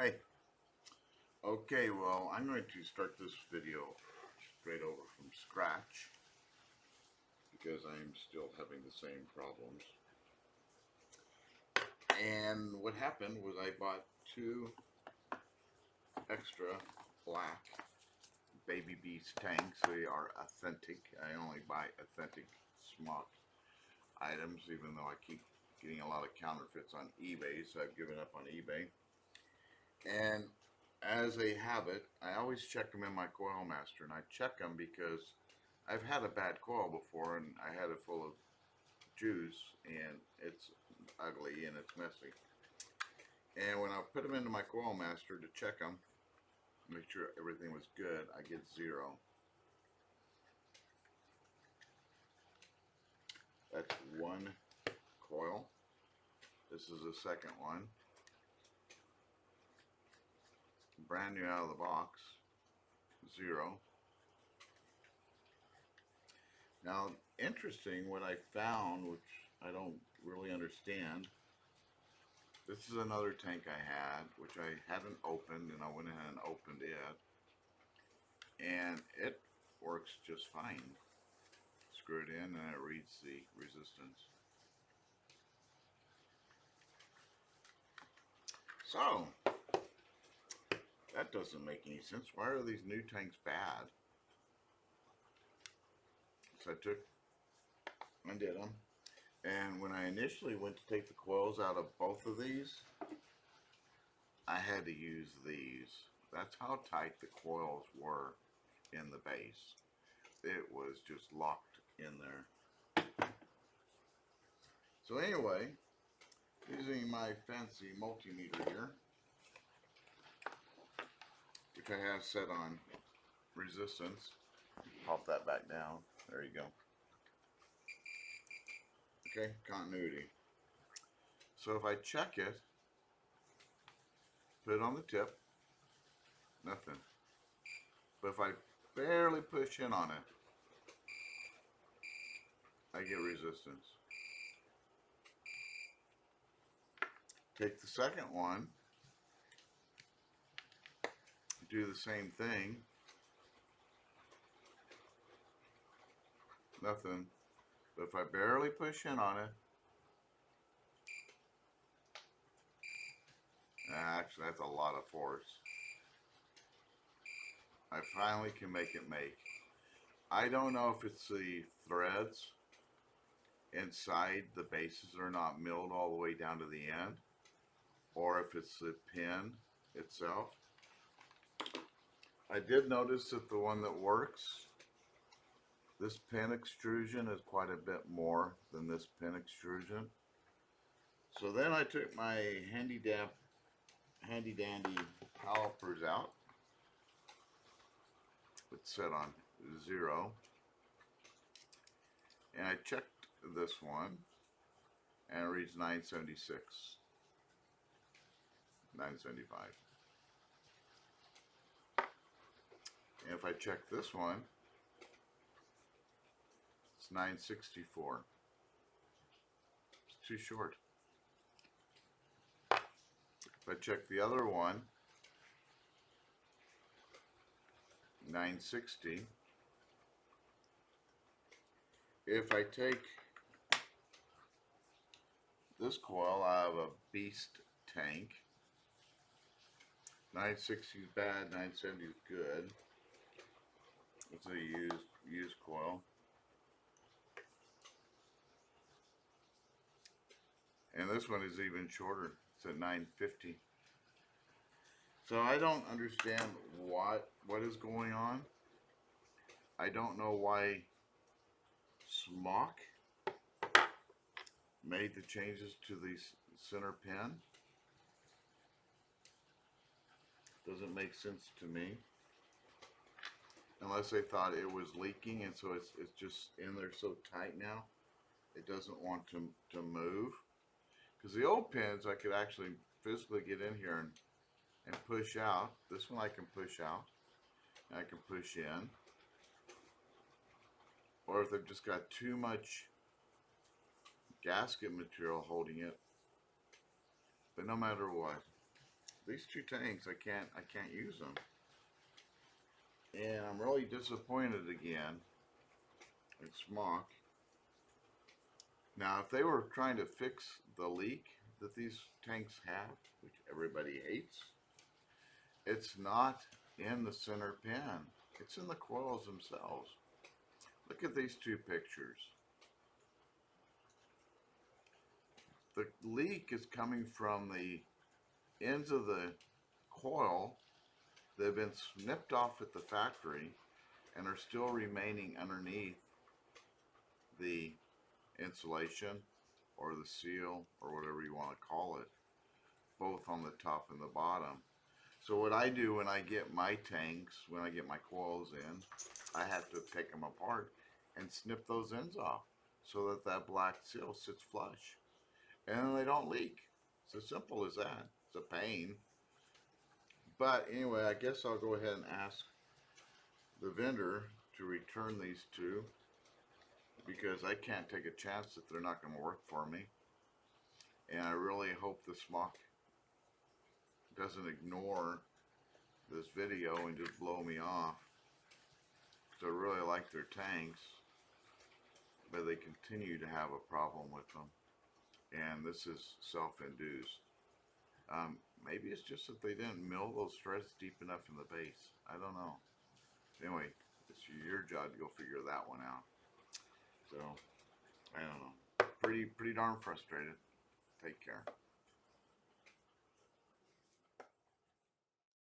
Hey, okay, well, I'm going to start this video straight over from scratch because I'm still having the same problems. And what happened was I bought two extra black Baby Beast tanks. They are authentic. I only buy authentic Smok items, even though I keep getting a lot of counterfeits on eBay, so I've given up on eBay. And as a habit, I always check them in my coil master, and I check them because I've had a bad coil before, and I had it full of juice, and it's ugly and it's messy. And when I put them into my coil master to check them, make sure everything was good, I get 0. That's one coil. This is the second one. Brand new out of the box. 0. Now, interesting, what I found, which I don't really understand, this is another tank I had, which I hadn't opened, and I went ahead and opened it. And it works just fine. Screw it in, and it reads the resistance. So, that doesn't make any sense. Why are these new tanks bad? So I took and did them. And when I initially went to take the coils out of both of these, I had to use these. That's how tight the coils were in the base. It was just locked in there. So anyway, using my fancy multimeter here, which I have set on resistance, pop that back down. There you go. Okay, continuity. So if I check it, put it on the tip, nothing. But if I barely push in on it, I get resistance. Take the second one, do the same thing, nothing. But if I barely push in on it, actually that's a lot of force. I finally can make it make. I don't know if it's the threads inside the bases are not milled all the way down to the end, or if it's the pin itself. I did notice that the one that works, this pin extrusion is quite a bit more than this pin extrusion. So then I took my handy dandy calipers out. It's set on 0. And I checked this one, and it reads 976, 975. And if I check this one, it's 964. It's too short. If I check the other one, 960. If I take this coil out of a Beast tank, 960 is bad, 970 is good. It's a used coil. And this one is even shorter. It's at 950. So I don't understand what is going on. I don't know why Smok made the changes to the center pin. Doesn't make sense to me. Unless they thought it was leaking, and so it's just in there so tight now, it doesn't want to move. Because the old pins, I could actually physically get in here and push out. This one I can push out, and I can push in. Or if they've just got too much gasket material holding it. But no matter what, these two tanks, I can't use them. And I'm really disappointed again in Smok. Now, if they were trying to fix the leak that these tanks have, which everybody hates, it's not in the center pin. It's in the coils themselves. Look at these two pictures. The leak is coming from the ends of the coil that have been snipped off at the factory and are still remaining underneath the insulation or the seal or whatever you want to call it, both on the top and the bottom. So what I do when I get my tanks, when I get my coils in, I have to take them apart and snip those ends off so that that black seal sits flush and then they don't leak. It's as simple as that. It's a pain. But anyway, I guess I'll go ahead and ask the vendor to return these two because I can't take a chance that they're not going to work for me. And I really hope the Smok doesn't ignore this video and just blow me off. So I really like their tanks, but they continue to have a problem with them. And this is self-induced. Maybe it's just that they didn't mill those threads deep enough in the base. I don't know. Anyway, it's your job to go figure that one out. So, I don't know. Pretty darn frustrated. Take care.